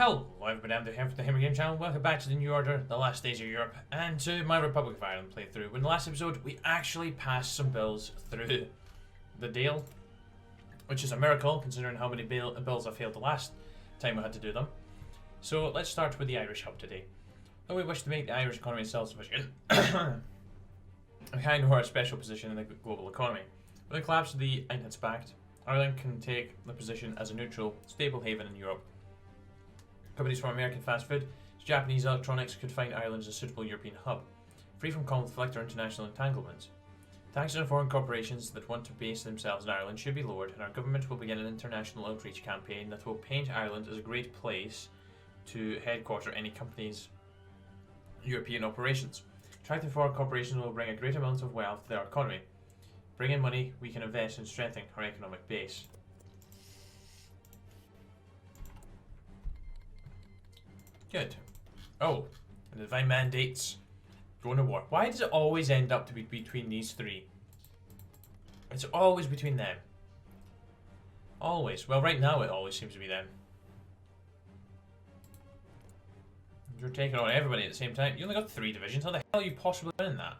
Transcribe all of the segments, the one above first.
Hello, everybody, I'm here for the Hammer Game channel. Welcome back to the New Order, the last days of Europe, and to my Republic of Ireland playthrough. In the last episode, we actually passed some bills through the deal, which is a miracle considering how many bills I failed the last time we had to do them. So let's start with the Irish hub today. Though we wish to make the Irish economy self-sufficient, we kind of are a special position in the global economy. With the collapse of the Einheitspact, Ireland can take the position as a neutral, stable haven in Europe. Companies from American fast food to Japanese electronics could find Ireland as a suitable European hub, free from conflict or international entanglements. Taxes on foreign corporations that want to base themselves in Ireland should be lowered, and our government will begin an international outreach campaign that will paint Ireland as a great place to headquarter any company's European operations. Attracting foreign corporations will bring a great amount of wealth to our economy. Bring in money we can invest in strengthening our economic base. Good. Oh, and the divine mandates going to war. Why does it always end up to be between these three? It's always between them. Always. Well, right now it always seems to be them. You're taking on everybody at the same time. You only got 3 divisions. How the hell are you possibly winning that?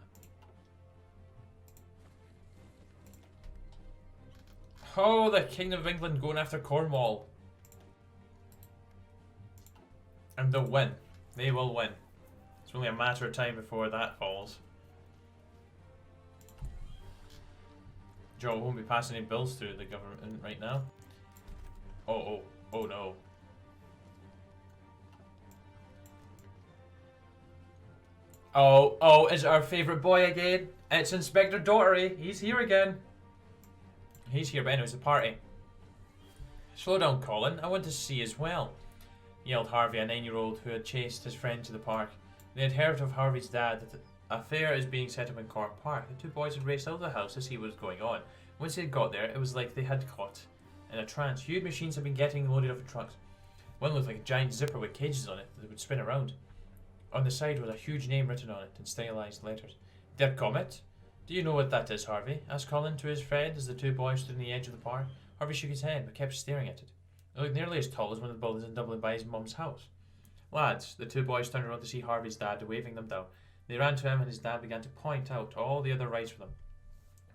Oh, the Kingdom of England going after Cornwall. And they'll win. They will win. It's only a matter of time before that falls. Joe won't be passing any bills through the government right now. Oh no. Oh, is it our favourite boy again? It's Inspector Doherty. He's here again. He's here, but anyways, the party. Slow down, Colin. I want to see as well, yelled Harvey, a 9-year-old who had chased his friend to the park. They had heard of Harvey's dad that a fair is being set up in Cork Park. The 2 boys had raced out of the house to see what was going on. Once they had got there, it was like they had caught in a trance. Huge machines had been getting loaded off in trucks. One looked like a giant zipper with cages on it that would spin around. On the side was a huge name written on it in stylized letters. Der Comet? Do you know what that is, Harvey? Asked Colin to his friend as the 2 boys stood on the edge of the park. Harvey shook his head but kept staring at it. It looked nearly as tall as one of the buildings in Dublin by his mum's house. Lads, the 2 boys turned around to see Harvey's dad waving them down. They ran to him and his dad began to point out all the other rides for them.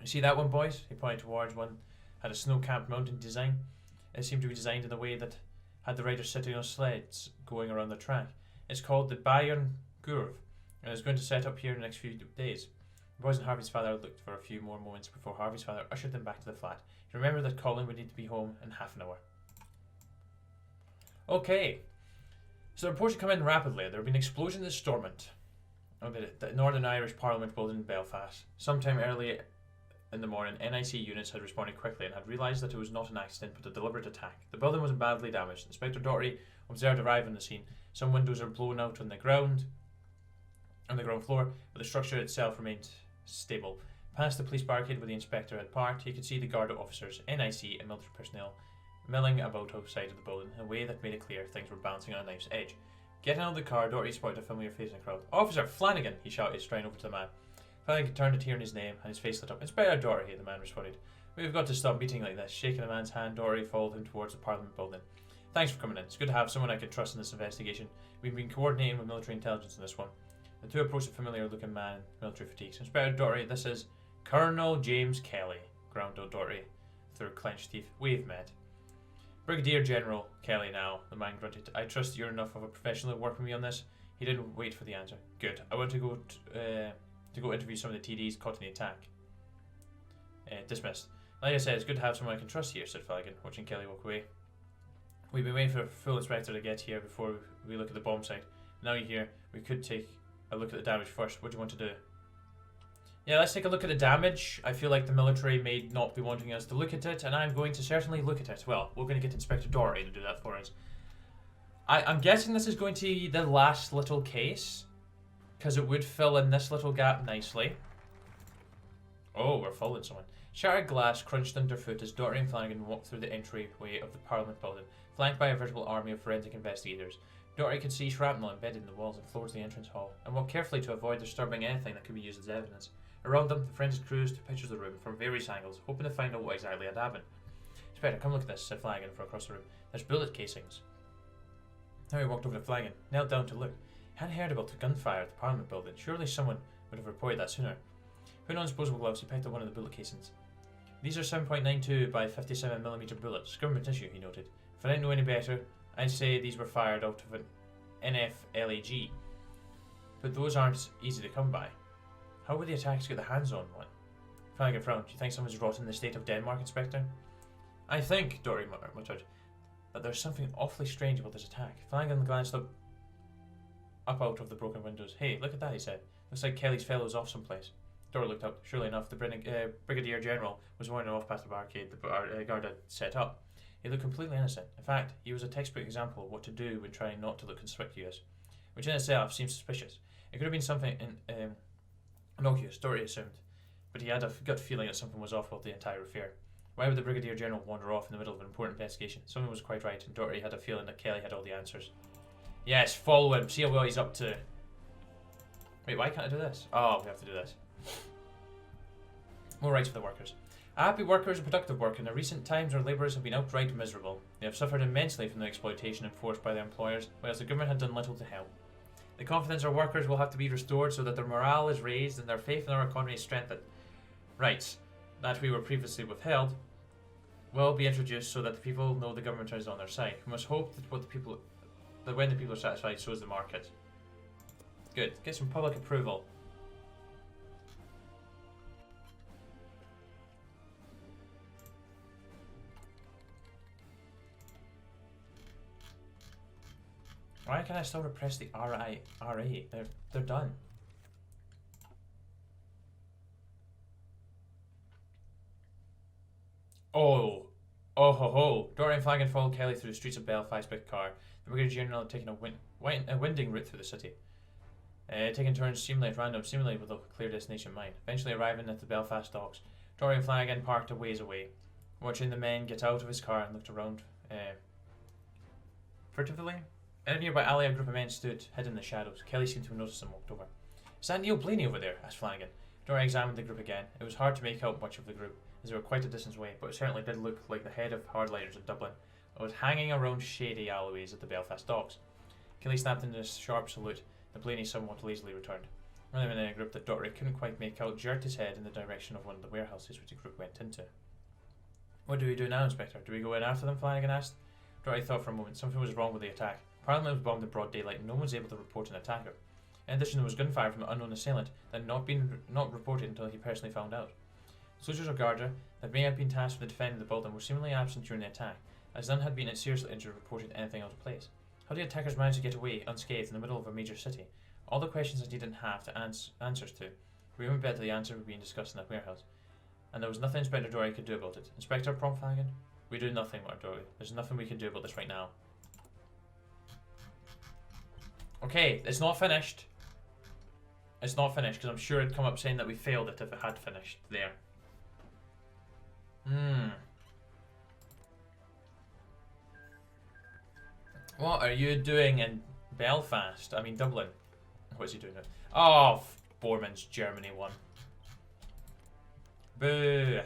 You see that one, boys? He pointed towards one. Had a snow-capped mountain design. It seemed to be designed in a way that had the riders sitting on sleds going around the track. It's called the Bayern Gurv, and it's going to set up here in the next few days. The boys and Harvey's father looked for a few more moments before Harvey's father ushered them back to the flat. He remembered that Colin would need to be home in half an hour. Okay, so the reports had come in rapidly. There had been an explosion in the Stormont, the Northern Irish Parliament building in Belfast. Sometime early in the morning, NIC units had responded quickly and had realised that it was not an accident but a deliberate attack. The building was badly damaged. Inspector Doherty observed arriving on the scene. Some windows are blown out on the ground floor, but the structure itself remained stable. Past the police barricade where the inspector had parked, he could see the guard officers, NIC and military personnel milling about outside of the building in a way that made it clear things were bouncing on a knife's edge. Getting out of the car, Doherty spotted a familiar face in the crowd. Officer Flanagan, he shouted, striding over to the man. Flanagan turned to hear his name, and his face lit up. Inspector Doherty, the man responded. We've got to stop meeting like this. Shaking the man's hand, Doherty followed him towards the Parliament building. Thanks for coming in. It's good to have someone I can trust in this investigation. We've been coordinating with military intelligence on this one. The 2 approached a familiar-looking man in military fatigues. Inspector Doherty, this is Colonel James Kelly, ground out Doherty through clenched teeth. We've met. Brigadier General Kelly now, the man grunted. I trust you're enough of a professional to work with me on this. He didn't wait for the answer. Good. I want to go interview some of the TDs caught in the attack. Dismissed. Like I said, it's good to have someone I can trust here, said Flanagan, watching Kelly walk away. We've been waiting for a full inspector to get here before we look at the bomb site. Now you're here, we could take a look at the damage first. What do you want to do? Yeah, let's take a look at the damage. I feel like the military may not be wanting us to look at it, and I'm going to certainly look at it. Well, we're going to get Inspector Doherty to do that for us. I'm guessing this is going to be the last little case, because it would fill in this little gap nicely. Oh, we're following someone. Shattered glass crunched underfoot as Doherty and Flanagan walked through the entryway of the Parliament building, flanked by a veritable army of forensic investigators. Doherty could see shrapnel embedded in the walls and floors of the entrance hall, and walked carefully to avoid disturbing anything that could be used as evidence. Around them, the forensic crews took pictures of the room from various angles, hoping to find out what exactly had happened. Inspector, come look at this, said Flanagan from across the room. There's bullet casings. Harry walked over to Flanagan, knelt down to look. He hadn't heard about the gunfire at the Parliament building. Surely someone would have reported that sooner. Putting on disposable gloves, he picked up one of the bullet casings. These are 7.92 by 57mm bullets. Government issue, he noted. If I didn't know any better, I'd say these were fired out of an NFLAG. But those aren't easy to come by. How would the attackers get their hands on one? Flanagan frowned. Do you think someone's rotten the state of Denmark, Inspector? I think, Dory muttered, that there's something awfully strange about this attack. Flanagan glanced up out of the broken windows. Hey, look at that, he said. Looks like Kelly's fellows off someplace. Dory looked up. Surely enough, the Brigadier General was wandering off past the barricade the guard had set up. He looked completely innocent. In fact, he was a textbook example of what to do when trying not to look conspicuous, which in itself seemed suspicious. It could have been something innocuous, Dory assumed, but he had a gut feeling that something was off with the entire affair. Why would the Brigadier General wander off in the middle of an important investigation? Something was quite right, and Doherty had a feeling that Kelly had all the answers. Yes, follow him, see what he's up to. Wait, why can't I do this? Oh, we have to do this. More rights for the workers. A happy worker is a productive worker. In the recent times, our labourers have been outright miserable. They have suffered immensely from the exploitation enforced by their employers, whereas the government had done little to help. The confidence of our workers will have to be restored so that their morale is raised and their faith in our economy is strengthened. Rights that we were previously withheld will be introduced so that the people know the government is on their side. We must hope that when the people are satisfied, so is the market. Good. Get some public approval. Why can I still repress the RA? They're done. Oh ho ho! Dory and Flanagan followed Kelly through the streets of Belfast by car. The Brigadier General had taken a winding route through the city, taking turns seemingly at random, seemingly with a clear destination in mind. Eventually arriving at the Belfast docks, Dory and Flanagan parked a ways away, watching the men get out of his car and looked around furtively. In a nearby alley, a group of men stood, hidden in the shadows. Kelly seemed to have noticed and walked over. Is that Neil Blaney over there? Asked Flanagan. Dory examined the group again. It was hard to make out much of the group, as they were quite a distance away, but it certainly did look like the head of hardliners of Dublin. It was hanging around shady alleyways at the Belfast docks. Kelly snapped into a sharp salute. The Blaney somewhat lazily returned. One of them in a group that Doherty couldn't quite make out jerked his head in the direction of one of the warehouses which the group went into. What do we do now, Inspector? Do we go in after them? Flanagan asked. Doherty thought for a moment. Something was wrong with the attack. Parliament was bombed in broad daylight and no one was able to report an attacker. In addition, there was gunfire from an unknown assailant that had not reported until he personally found out. Soldiers of Garda that may have been tasked with defending the building were seemingly absent during the attack, as none had been seriously injured or reported anything out of place. How did the attackers manage to get away unscathed in the middle of a major city? All the questions that he didn't have to answers to. We went bet the answer were being discussed in that warehouse, and there was nothing Inspector Dory could do about it. Inspector, prompt Flanagan. We do nothing, Mark Dory. There's nothing we can do about this right now. Okay, it's not finished. It's not finished, because I'm sure it'd come up saying that we failed it if it had finished there. What are you doing in Belfast? I mean, Dublin. What's he doing now? Oh, Borman's Germany won. Boo.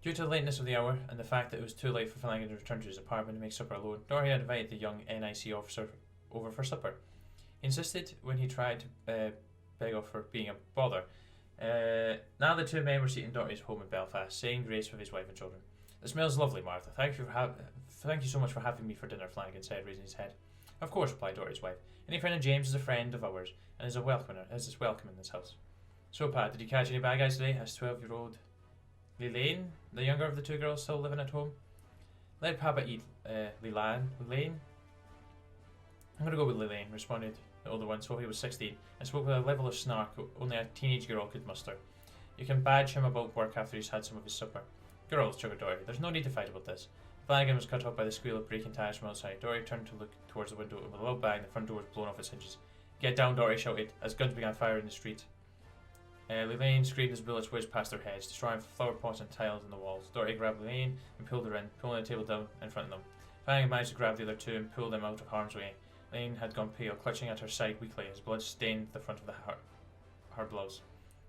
Due to the lateness of the hour and the fact that it was too late for Flanagan to return to his apartment to make supper alone, Dory had invited the young NIC officer over for supper. He insisted when he tried to beg off for being a bother. Now the two men were seated in Doherty's home in Belfast, saying grace with his wife and children. "It smells lovely, Martha. Thank you so much for having me for dinner," Flanagan said, raising his head. "Of course," replied Doherty's wife. "Any friend of James is a friend of ours, and is welcome in this house." "So, Pat, did you catch any bad guys today?" asked 12-year-old Lelaine, the younger of the two girls still living at home. "Let Papa eat, Lelaine. I'm going to go with Lelaine," responded the older one. Sophie was 16 and spoke with a level of snark only a teenage girl could muster. "You can badge him about work after he's had some of his supper." "Girls," chuckled Dory, "there's no need to fight about this." Flanagan was cut off by the squeal of breaking tires from outside. Dory turned to look towards the window, and with a loud bang, the front door was blown off its hinges. "Get down," Dory shouted, as guns began firing in the street. Lelaine screamed as bullets whizzed past their heads, destroying flower pots and tiles in the walls. Dory grabbed Lelaine and pulled her in, pulling the table down in front of them. Flanagan managed to grab the other two and pull them out of harm's way. Lelaine had gone pale, clutching at her side weakly as blood stained the front of her blouse.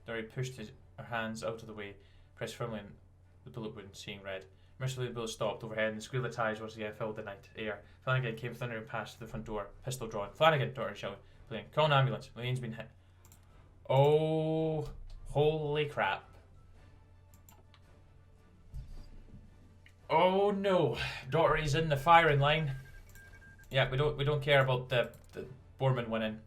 Dory pushed her hands out of the way, pressed firmly in the bullet wound, seeing red. Mercifully, the bullet stopped overhead, and the squeal of tires was filled the night air. Flanagan came thundering past the front door, pistol drawn. Flanagan, Doherty shouted, playing. Call an ambulance. Elaine's been hit. Oh, holy crap. Oh no, Doherty's in the firing line. Yeah, we don't care about the Borman winning.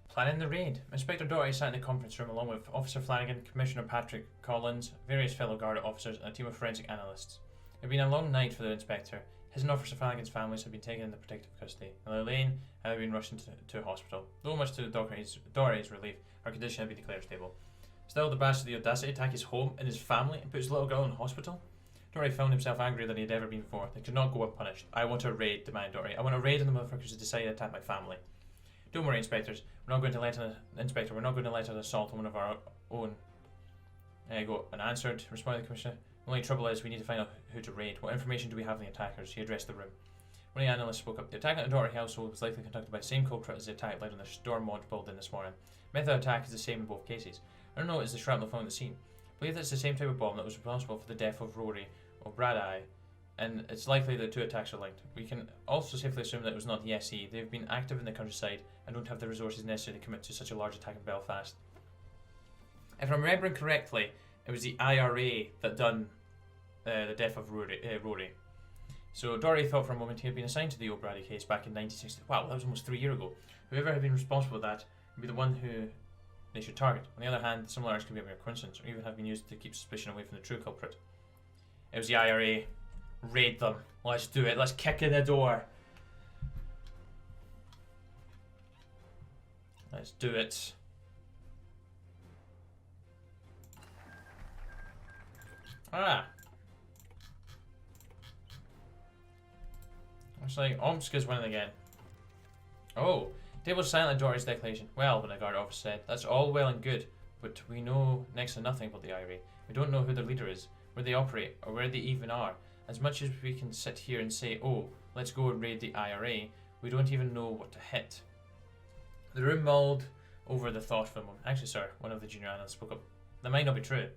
Planning the raid. Inspector Doherty sat in the conference room along with Officer Flanagan, Commissioner Patrick Collins, various fellow guard officers, and a team of forensic analysts. It had been a long night for the inspector. His and Officer Flanagan's families had been taken into protective custody, and Elaine had been rushed to hospital. Though much to Doherty's relief, her condition had been declared stable. Still, the bastard had the audacity to attack his home and his family and put his little girl in hospital. Doherty found himself angrier than he had ever been before. They could not go unpunished. I want a raid, demanded Doherty. I want a raid on the motherfuckers who decided to attack my family. Don't worry, inspectors. We're not going to let an assault on one of our own. There you go. Unanswered, responded the Commissioner. The only trouble is we need to find out who to raid. What information do we have on the attackers? He addressed the room. One of the analysts spoke up. The attack on the Doherty household was likely conducted by the same culprit as the attack led on the Stormont building this morning. Method of attack is the same in both cases. I don't know is the shrapnel found at the scene. I believe that's the same type of bomb that was responsible for the death of Rory O'Brady, and it's likely that two attacks are linked. We can also safely assume that it was not the SE. They've been active in the countryside and don't have the resources necessary to commit to such a large attack in Belfast. If I'm remembering correctly, it was the IRA that done the death of Rory. So Doherty thought for a moment he had been assigned to the O'Brady case back in 1960. Wow, that was almost 3 years ago. Whoever had been responsible for that would be the one who they should target. On the other hand, similar acts can be a mere coincidence, or even have been used to keep suspicion away from the true culprit. It was the IRA. Raid them. Let's do it. Let's kick in the door. Let's do it. Ah. Looks like Omsk is winning again. Oh. Dave was silent at Dory's declaration. Well, the guard officer said, that's all well and good, but we know next to nothing about the IRA. We don't know who their leader is, where they operate, or where they even are. As much as we can sit here and say, oh, let's go and raid the IRA, we don't even know what to hit. The room mulled over the thought for a moment. Actually, sir, one of the junior analysts spoke up. That might not be true.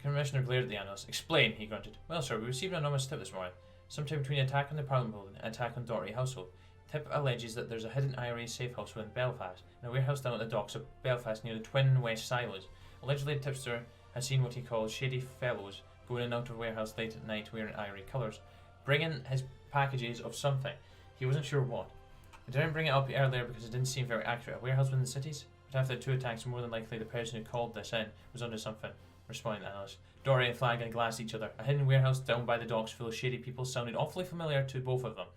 Commissioner glared at the analyst. Explain, he grunted. Well, sir, we received an anonymous tip this morning. Sometime between an attack on the Parliament building and an attack on Doherty household. Tip alleges that there's a hidden IRA safehouse within Belfast, and a warehouse down at the docks of Belfast near the Twin West silos. Allegedly, the tipster had seen what he called shady fellows going in and out of the warehouse late at night wearing IRA colours, bringing his packages of something. He wasn't sure what. He didn't bring it up earlier because it didn't seem very accurate. A warehouse within the cities? But after the two attacks, more than likely the person who called this in was under something, responded the analyst. Dory and Flanagan glanced at each other. A hidden warehouse down by the docks full of shady people sounded awfully familiar to both of them.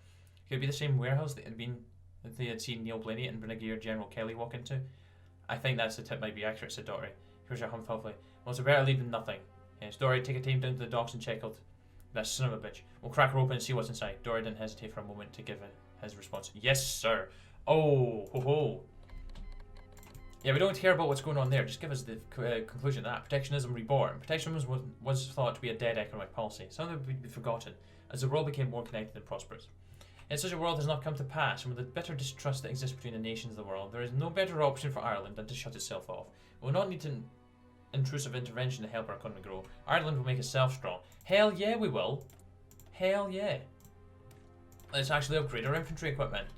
Could it be the same warehouse that they had seen Neil Blaney and Brigadier General Kelly walk into? I think that's the tip might be accurate, said Doherty. Here's your hum thoughtfully. Well, it's a better lead than nothing. Yes, Dory, take a team down to the docks and check out that son of a bitch. We'll crack her open and see what's inside. Dory didn't hesitate for a moment to give his response. Yes, sir. Oh, ho ho. Yeah, we don't care about what's going on there. Just give us the conclusion of that. Protectionism reborn. Protectionism was thought to be a dead economic policy, something that would be forgotten as the world became more connected and prosperous. Yet such a world has not come to pass, and with the bitter distrust that exists between the nations of the world, there is no better option for Ireland than to shut itself off. We will not need intrusive intervention to help our economy grow. Ireland will make itself strong. Hell yeah, we will. Hell yeah. Let's actually upgrade our infantry equipment.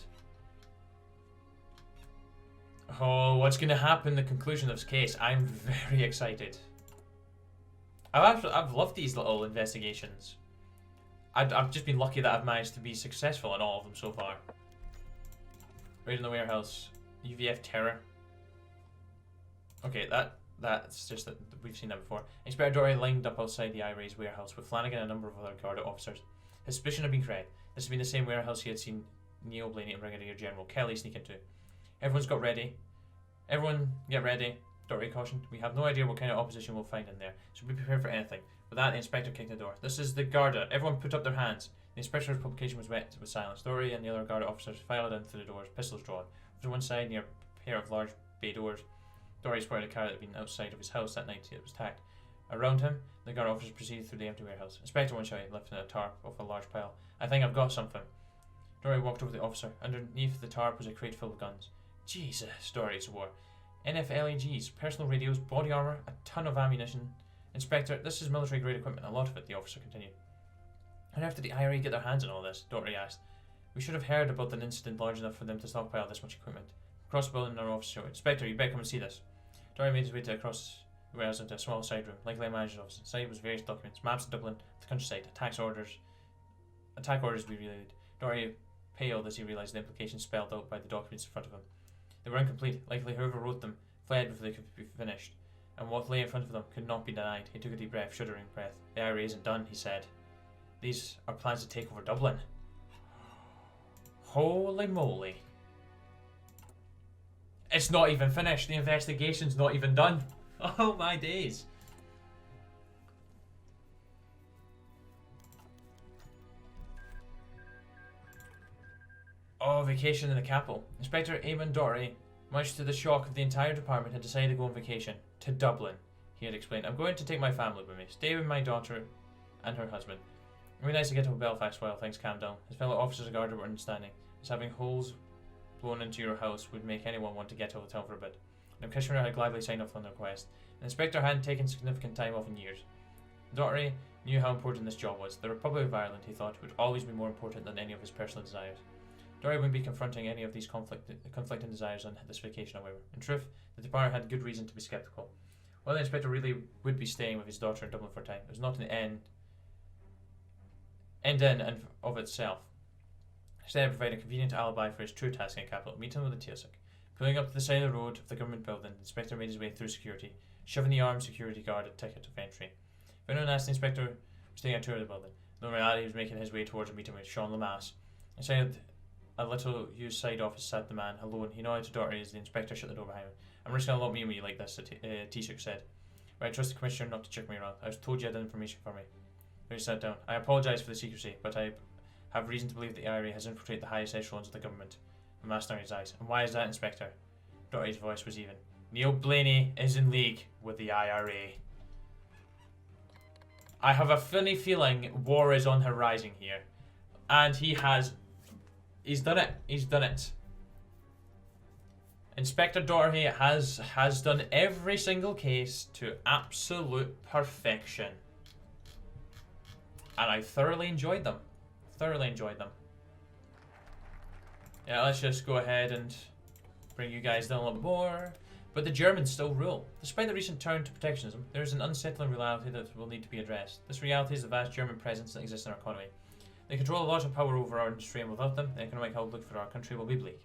Oh, what's going to happen in the conclusion of this case? I'm very excited. I've loved these little investigations. I've just been lucky that I've managed to be successful in all of them so far. Raid in the warehouse. UVF terror. Okay, that's just that we've seen that before. Inspector Dory lined up outside the IRA's warehouse with Flanagan and a number of other guard officers. His suspicion had been correct. This had been the same warehouse he had seen Neil Blaney and Brigadier General Kelly sneak into. Everyone's got ready. Everyone get ready. Dory cautioned. We have no idea what kind of opposition we'll find in there, so be prepared for anything. With that, the inspector kicked the door. This is the Garda. Everyone put up their hands. The inspector's publication was met with silence. Dory and the other Garda officers filed in through the doors, pistols drawn. To one side, near a pair of large bay doors, Dory spotted a car that had been outside of his house that night it was attacked. Around him, the Garda officers proceeded through the empty warehouse. Inspector one shouted, lifting a tarp off a large pile. I think I've got something. Dory walked over to the officer. Underneath the tarp was a crate full of guns. Jesus, Dory swore. NFLEGs, personal radios, body armour, a ton of ammunition. Inspector, this is military grade equipment, a lot of it, the officer continued. How after the IRA get their hands on all this? Doherty asked. We should have heard about an incident large enough for them to stockpile this much equipment. Across the building in our office showed. Inspector, you better come and see this. Dory made his way to across the warehouse into a small side room, likely a manager's office. Inside was various documents, maps of Dublin, the countryside, attack orders to be relayed. Dory paled as he realised the implications spelled out by the documents in front of him. They were incomplete, likely whoever wrote them fled before they could be finished, and what lay in front of them could not be denied. He took a deep breath, shuddering breath. The IRA isn't done, he said. These are plans to take over Dublin. Holy moly. It's not even finished. The investigation's not even done. Oh my days. Oh, vacation in the capital. Inspector Eamon Doherty, much to the shock of the entire department, had decided to go on vacation to Dublin. He had explained, I'm going to take my family with me. Stay with my daughter and her husband. It would be nice to get to Belfast while things calm down. His fellow officers and guard were understanding, as having holes blown into your house would make anyone want to get to the hotel for a bit. The Commissioner had gladly signed off on the request. The Inspector hadn't taken significant time off in years. Doherty knew how important this job was. The Republic of Ireland, he thought, would always be more important than any of his personal desires. Doherty wouldn't be confronting any of these conflicting desires on this vacation, however. In truth, the department had good reason to be sceptical. While the Inspector really would be staying with his daughter in Dublin for a time, it was not an end in and of itself. Instead of providing a convenient alibi for his true task in the capital, meeting with the Taoiseach. Pulling up to the side of the road of the government building, the Inspector made his way through security, shoving the armed security guard a ticket of entry. If anyone asked the Inspector was taking a tour of the building, though in reality he was making his way towards a meeting with Sean Lamass. Inside a little used side office sat the man, alone. He nodded to Doherty as the Inspector shut the door behind him. I'm risking a lot of me like this, Taoiseach said. But I trust the Commissioner not to check me around. I was told you had information for me. He sat down. I apologise for the secrecy, but I have reason to believe that the IRA has infiltrated the highest echelons of the government. The master in his eyes. And why is that, Inspector? Doherty's voice was even. Neil Blaney is in league with the IRA. I have a funny feeling war is on horizon here. And he's done it. He's done it. Inspector Doherty has done every single case to absolute perfection. And I thoroughly enjoyed them. Thoroughly enjoyed them. Yeah, let's just go ahead and bring you guys down a little bit more. But the Germans still rule. Despite the recent turn to protectionism, there is an unsettling reality that will need to be addressed. This reality is the vast German presence that exists in our economy. They control a lot of power over our industry, and without them, the economic outlook for our country will be bleak.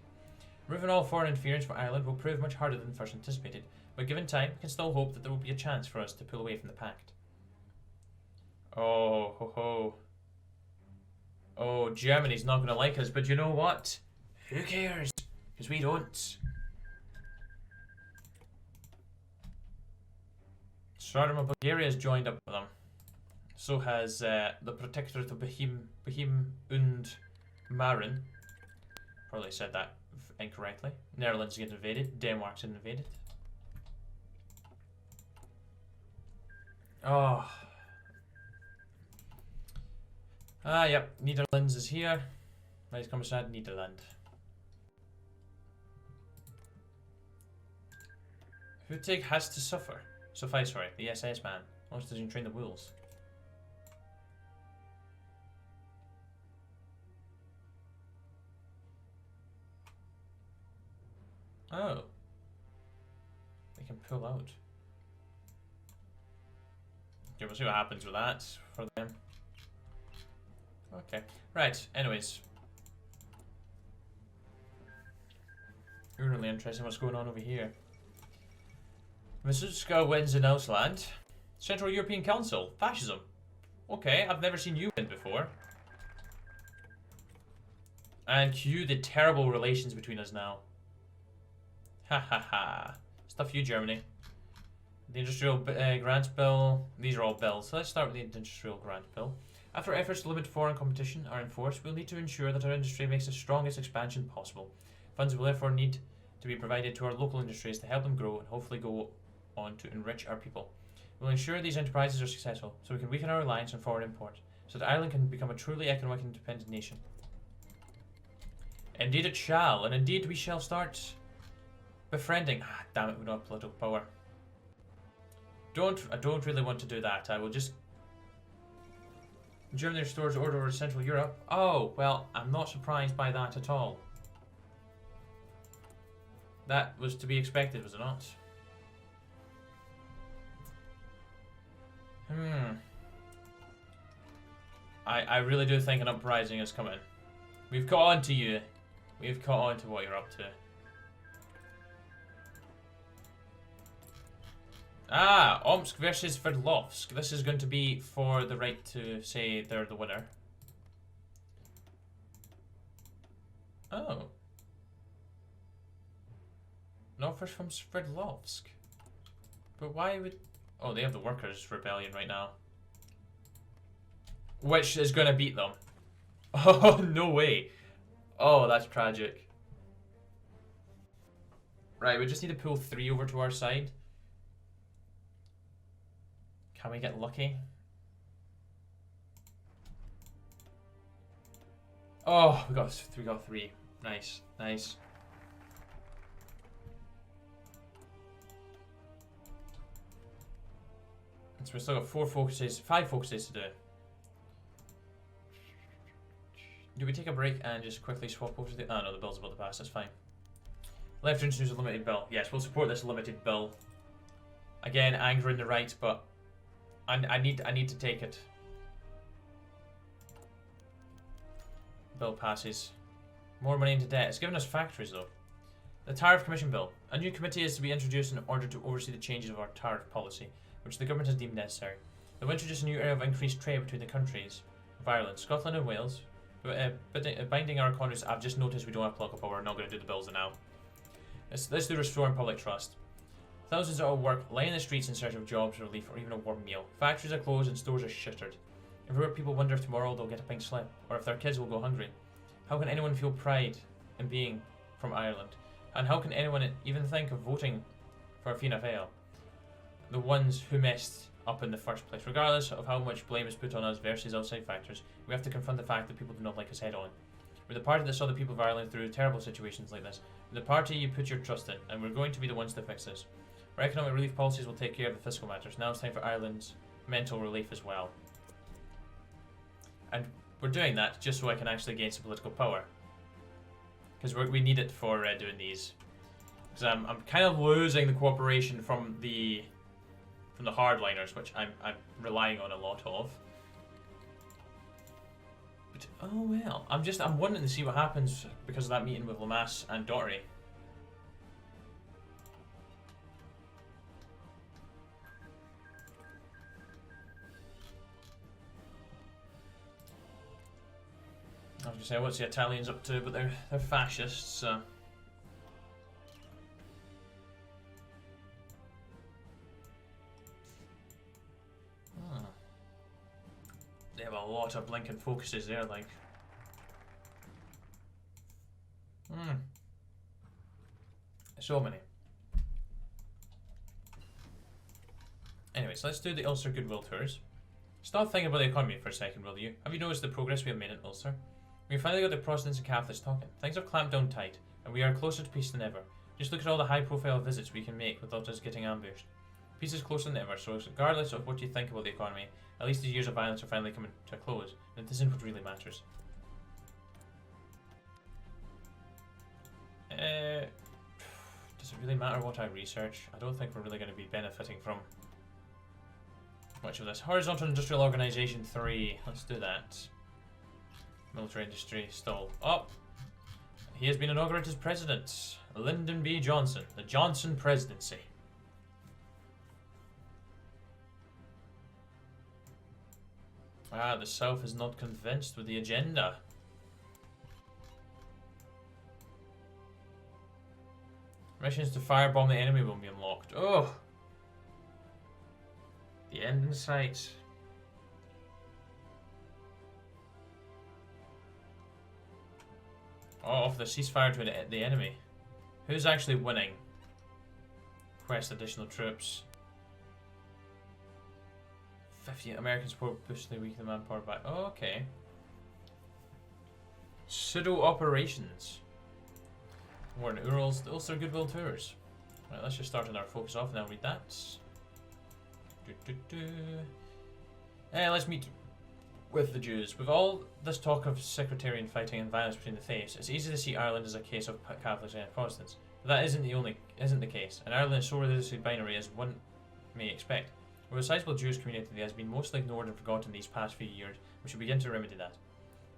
Removing all foreign interference for Ireland will prove much harder than first anticipated, but given time, we can still hope that there will be a chance for us to pull away from the pact. Oh, ho ho. Oh, Germany's not going to like us, but you know what? Who cares? Because we don't. Stardom of Bulgaria has joined up with them. So has the Protectorate of Boheme und Mähren. Probably said that incorrectly. Netherlands get invaded. Denmark's invaded. Oh. Ah, yep. Netherlands is here. Nice Commissar, Nederland. Hutig has to suffice for it. The SS man. Once doesn't train the wolves. Oh. They can pull out. Okay, we'll see what happens with that for them. Okay. Right, anyways. You're really interested in what's going on over here. Masuska wins in Ausland. Central European Council. Fascism. Okay, I've never seen you win before. And cue the terrible relations between us now. Ha ha ha. Stuff you, Germany. The Industrial Grant Bill. These are all bills. So let's start with the Industrial Grant Bill. After efforts to limit foreign competition are enforced, we'll need to ensure that our industry makes the strongest expansion possible. Funds will therefore need to be provided to our local industries to help them grow and hopefully go on to enrich our people. We'll ensure these enterprises are successful, so we can weaken our reliance on foreign import, so that Ireland can become a truly economically independent nation. Indeed it shall, and indeed we shall start befriending. Ah, damn it, we don't have political power. I don't really want to do that. I will just... Germany restores order over Central Europe. Oh, well, I'm not surprised by that at all. That was to be expected, was it not? I really do think an uprising is coming. We've caught on to you. We've caught on to what you're up to. Ah, Omsk versus Sverdlovsk. This is going to be for the right to say they're the winner. Oh. An offer from Sverdlovsk. But why would... Oh, they have the Workers' Rebellion right now. Which is going to beat them. Oh, no way. Oh, that's tragic. Right, we just need to pull 3 over to our side. Can we get lucky? Oh, we got 3. Nice, nice. So we still got 5 focuses to do. Do we take a break and just quickly swap over to the... Oh no, the bill's about to pass, that's fine. Left to introduce a limited bill. Yes, we'll support this limited bill. Again, angering the right, but I need to take it. Bill passes. More money into debt. It's given us factories though. The Tariff Commission Bill. A new committee is to be introduced in order to oversee the changes of our tariff policy, which the government has deemed necessary. They will introduce a new area of increased trade between the countries of Ireland, Scotland and Wales, binding our economies. I've just noticed we don't have plug up, but we're not going to do the bills now. Let's do restoring public trust. Thousands are at work, lying in the streets in search of jobs, relief, or even a warm meal. Factories are closed and stores are shuttered. Everywhere people wonder if tomorrow they'll get a pink slip, or if their kids will go hungry. How can anyone feel pride in being from Ireland? And how can anyone even think of voting for Fianna Fáil? The ones who messed up in the first place. Regardless of how much blame is put on us versus outside factors, we have to confront the fact that people do not like us head on. We're the party that saw the people of Ireland through terrible situations like this. We're the party you put your trust in, and we're going to be the ones to fix this. Our economic relief policies will take care of the fiscal matters. Now it's time for Ireland's mental relief as well. And we're doing that just so I can actually gain some political power. Because we need it for doing these. Because I'm kind of losing the cooperation from the hardliners, which I'm relying on a lot of. But oh well, I'm wanting to see what happens because of that meeting with Lamass and Doherty. I was going to say, what's the Italians up to, but they're fascists, so... They have a lot of blinking focuses there, like... So many. Anyway, so let's do the Ulster Goodwill Tours. Stop thinking about the economy for a second, will you? Have you noticed the progress we have made in Ulster? We finally got the Protestants and Catholics talking. Things have clamped down tight, and we are closer to peace than ever. Just look at all the high-profile visits we can make without us getting ambushed. Peace is closer than ever, so regardless of what you think about the economy, at least these years of violence are finally coming to a close, and this isn't what really matters. Does it really matter what I research? I don't think we're really going to be benefiting from much of this. Horizontal Industrial Organization 3. Let's do that. Military industry stall up. He has been inaugurated as president. Lyndon B. Johnson. The Johnson presidency. Ah, the South is not convinced with the agenda. Missions to firebomb the enemy will be unlocked. Oh! The end in sight. Oh, offer the ceasefire to the enemy. Who's actually winning? Request additional troops. 50 American support push the weak the manpower back. Oh, okay. Pseudo operations. War in Urals, the Ulster Goodwill Tours. Right, let's just start on our focus off and I'll read that. Let's meet with the Jews. With all this talk of sectarian fighting and violence between the faiths, it's easy to see Ireland as a case of Catholics and Protestants. But that isn't the case, and Ireland is so religiously binary as one may expect. With a sizable Jewish community that has been mostly ignored and forgotten these past few years, we should begin to remedy that.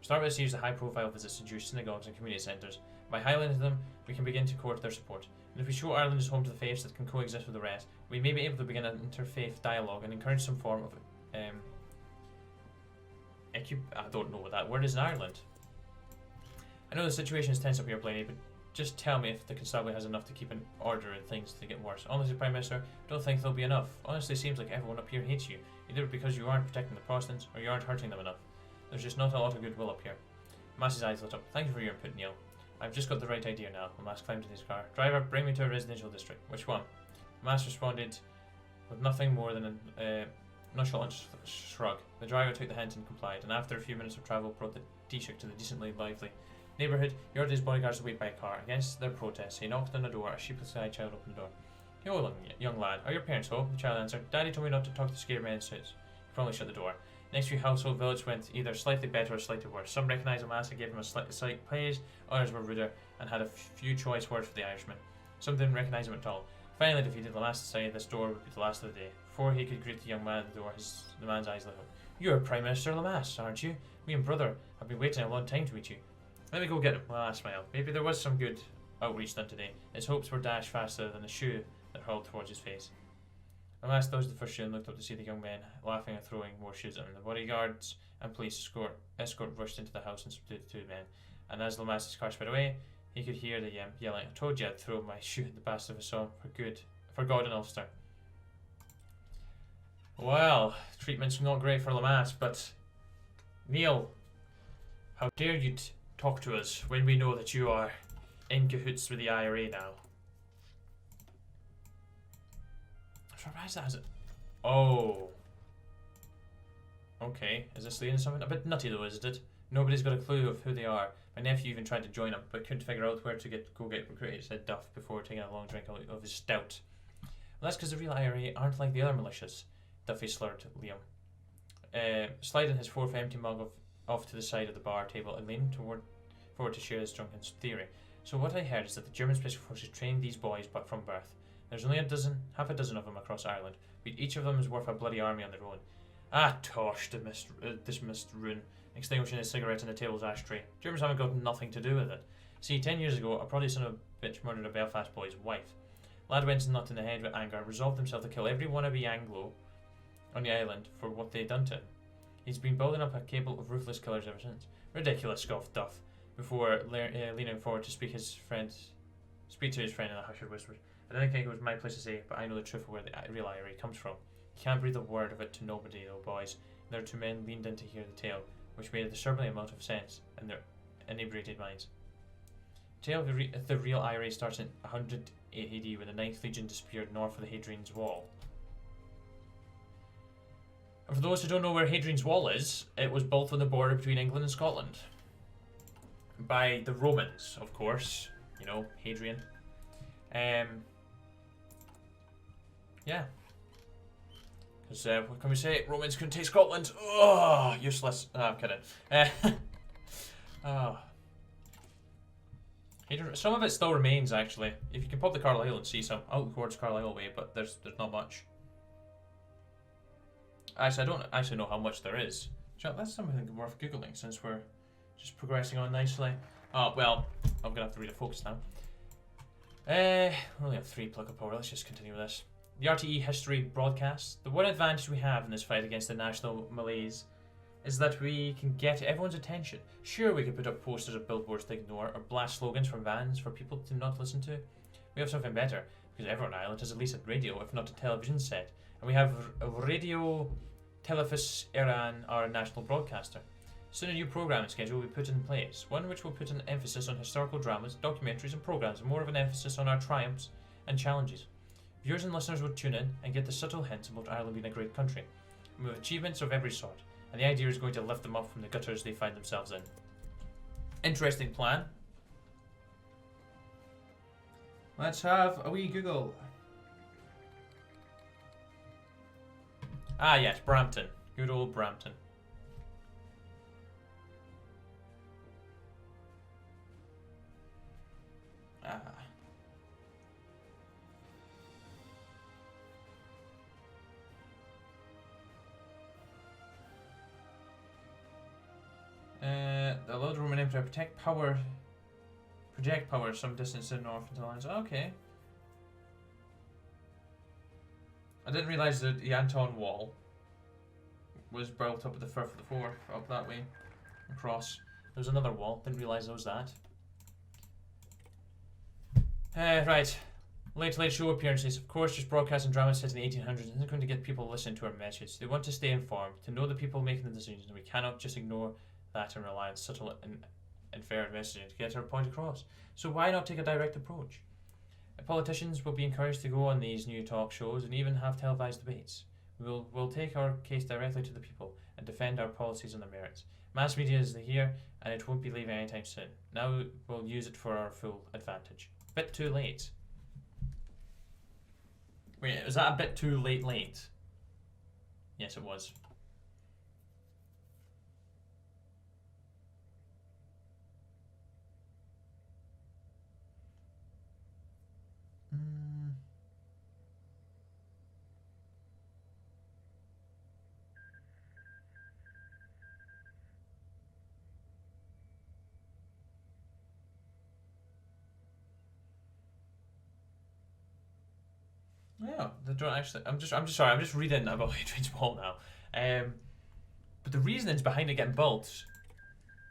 Start with a series of high-profile visits to Jewish synagogues and community centres. By highlighting them, we can begin to court their support. And if we show Ireland is home to the faiths that can coexist with the rest, we may be able to begin an interfaith dialogue and encourage some form of I don't know what that word is in Ireland. I know the situation is tense up here, Blaney, but just tell me if the Constabulary has enough to keep in order and things to get worse. Honestly, Prime Minister, don't think there'll be enough. Honestly, it seems like everyone up here hates you, either because you aren't protecting the Protestants or you aren't hurting them enough. There's just not a lot of goodwill up here. Mass's eyes lit up. Thank you for your input, Neil. I've just got the right idea now. Mass climbed into his car. Driver, bring me to a residential district. Which one? Mass responded with nothing more than a nonchalant shrug. The driver took the hint and complied, and after a few minutes of travel brought the Taoiseach to the decently lively neighbourhood. He ordered his bodyguards to wait by a car. Against their protests, he knocked on the door. A sheepless-eyed child opened the door. "Hello, young lad. Are your parents home?" The child answered. "Daddy told me not to talk to scared men in suits." He promptly shut the door. Next few household visits went either slightly better or slightly worse. Some recognised Mass and gave him a slight praise, others were ruder and had a few choice words for the Irishman. Some didn't recognise him at all. Finally defeated, Lamass decided this door would be the last of the day. Before he could greet the young man at the door, the man's eyes lit up. "You're Prime Minister Lamass, aren't you? Me and brother have been waiting a long time to meet you." "Let me go get him." Lamass smiled. Maybe there was some good outreach done today. His hopes were dashed faster than the shoe that hurled towards his face. Lamass dodged the first shoe and looked up to see the young men laughing and throwing more shoes at him. The bodyguards and police escort rushed into the house and subdued the two men. And as Lamass's car sped away, he could hear the yelling, "I told you I'd throw my shoe at the bastard of a song for God and Ulster." Well, treatment's not great for Lamass, but Neil, how dare you talk to us when we know that you are in cahoots with the IRA now? I'm surprised that has it. Oh. Okay, is this leading to something? A bit nutty though, isn't it? Nobody's got a clue of who they are. My nephew even tried to join them, but couldn't figure out where to go get recruited, said Duff before taking a long drink of his stout. Well, that's because the real IRA aren't like the other militias, Duffy slurred Liam, sliding his fourth empty mug off to the side of the bar table and leaning forward to share his drunken theory. "So what I heard is that the German Special Forces trained these boys but from birth. There's only half a dozen of them across Ireland, but each of them is worth a bloody army on their own." "Ah, tosh," dismissed Roon, extinguishing his cigarette in the table's ashtray. "Germans haven't got nothing to do with it. See, 10 years ago, a proddy son of a bitch murdered a Belfast boy's wife. Lad went nut in the head with anger, resolved himself to kill every wannabe Anglo on the island for what they'd done to him. He's been building up a cable of ruthless killers ever since." "Ridiculous," scoffed Duff, before leaning forward to speak to his friend in a hushed whisper. "I didn't think it was my place to say, but I know the truth of where the real IRA comes from. You can't breathe a word of it to nobody, though, boys." And their two men leaned in to hear the tale, which made a disturbing amount of sense in their inebriated minds. The tale of the real IRA starts in 108 AD when the 9th Legion disappeared north of the Hadrian's Wall. And for those who don't know where Hadrian's Wall is, it was built on the border between England and Scotland. By the Romans, of course. You know, Hadrian. Yeah. Because, what can we say? Romans couldn't take Scotland. Oh, useless. Oh, I'm kidding. Oh. Some of it still remains, actually. If you can pop the Carlisle and see some out towards Carlisle way, but there's not much. Actually, I don't actually know how much there is. That's something worth Googling since we're just progressing on nicely. Oh, well, I'm going to have to read a focus now. We only have 3 pluck of power. Let's just continue with this. The RTE history broadcast. The one advantage we have in this fight against the national malaise is that we can get everyone's attention. Sure, we could put up posters or billboards to ignore or blast slogans from vans for people to not listen to. We have something better, because everyone in Ireland has at least a radio, if not a television set. And we have Radio Telefis Iran, our national broadcaster. Soon a new programming schedule will be put in place, one which will put an emphasis on historical dramas, documentaries and programs, and more of an emphasis on our triumphs and challenges. Viewers and listeners would tune in and get the subtle hints about Ireland being a great country, and with achievements of every sort, and the idea is going to lift them up from the gutters they find themselves in. Interesting plan. Let's have a wee Google. Ah yes, Brampton. Good old Brampton. The allowed Roman Empire project power some distance to the north until lines. Okay. I didn't realise that the Anton Wall was built up at the Firth of the Forth, up that way, across. There's another wall, didn't realise there was that. Right. Late show appearances. Of course, just broadcasting dramas set in the 1800s isn't going to get people listening to our message. They want to stay informed, to know the people making the decisions, and we cannot just ignore that and rely on subtle and fair messaging to get our point across. So why not take a direct approach? Politicians will be encouraged to go on these new talk shows and even have televised debates. We'll take our case directly to the people and defend our policies on their merits. Mass media is here and it won't be leaving anytime soon. Now we'll use it for our full advantage. Bit too late. Wait, was that a bit too late? Yes, it was. Yeah, they don't actually. I'm just sorry. I'm just reading about Hadrian's Wall now. But the reasonings behind it getting built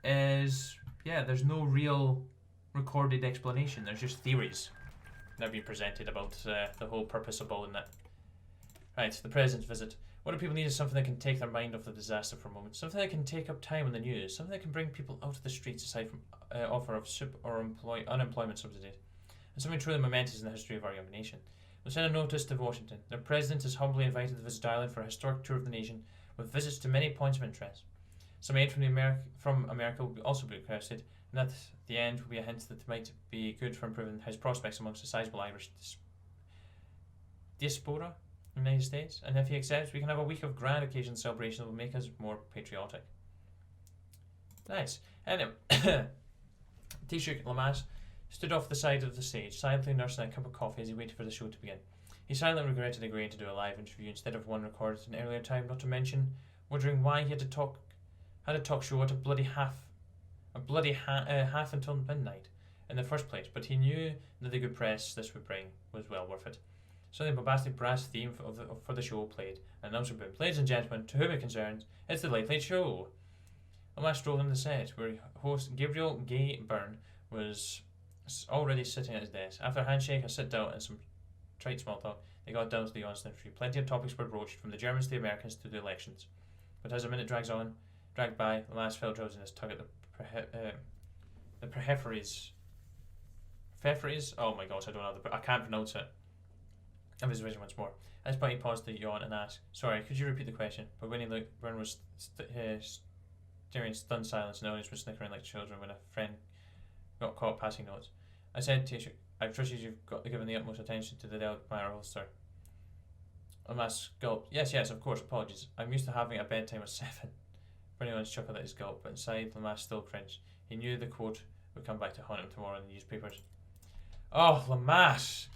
is, yeah, there's no real recorded explanation. There's just theories that are being presented about the whole purpose of building it. Right, the president's visit. What do people need is something that can take their mind off the disaster for a moment. Something that can take up time in the news. Something that can bring people out of the streets aside from offer of unemployment subsidies. And something truly momentous in the history of our young nation. We'll send a notice to Washington. The President is humbly invited to visit Ireland for a historic tour of the nation, with visits to many points of interest. Some aid from America will also be requested, and at the end will be a hint that it might be good for improving his prospects amongst a sizable Irish diaspora in the United States. And if he accepts, we can have a week of grand occasion celebration that will make us more patriotic. Nice. Anyway, Taoiseach Lamass stood off the side of the stage, silently nursing a cup of coffee as he waited for the show to begin. He silently regretted agreeing to do a live interview instead of one recorded at an earlier time, not to mention wondering why he had a talk show at a bloody half until midnight in the first place. But he knew that the good press this would bring was well worth it. So the bombastic brass theme for the show played, and the announcer boomed, "Ladies and gentlemen, to whom it concerns, it's the Late Late Show." Lamass strolled in the set, where host Gabriel Gay Byrne was already sitting at his desk. After a handshake, a sit down, and some trite small talk, they got down to the honest interview. Plenty of topics were broached, from the Germans to the Americans to the elections. But as a minute dragged by, Lamass felt drowsiness tug at the peripheries. Oh my gosh, I can't pronounce it. Of his vision once more. At this point, he paused to yawn and ask, "Sorry, could you repeat the question?" But when he looked, Byrne was staring in stunned silence, and the audience was snickering like children when a friend got caught passing notes. I said, "Taoiseach, I trust you've given the utmost attention to the Delmire Ulster." Lamass gulped. Yes, of course, apologies. I'm used to having a bedtime at 7. Brennan chuckled at his gulp, but inside, Lamass still cringed. He knew the quote would come back to haunt him tomorrow in the newspapers. Oh, Lamass!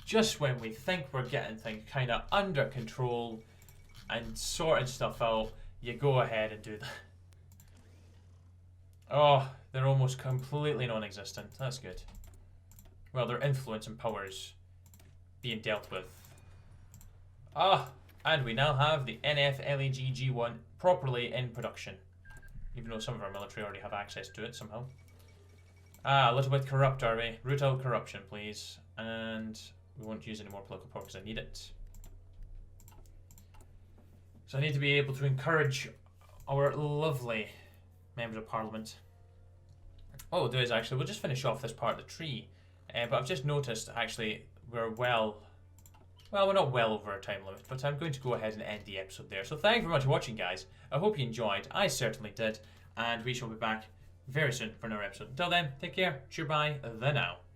Just when we think we're getting things kind of under control and sorting stuff out, you go ahead and do that. Oh, they're almost completely non-existent. That's good. Well, their influence and power is being dealt with. And we now have the NF-LEG G1 properly in production. Even though some of our military already have access to it somehow. A little bit corrupt, are we? Root out corruption, please. And we won't use any more political power because I need it. So I need to be able to encourage our lovely members of parliament. What we'll do is we'll just finish off this part of the tree. But I've just noticed, actually, we're we're not well over our time limit, but I'm going to go ahead and end the episode there. So thank you very much for watching, guys. I hope you enjoyed. I certainly did. And we shall be back very soon for another episode. Until then, take care. Goodbye. The now.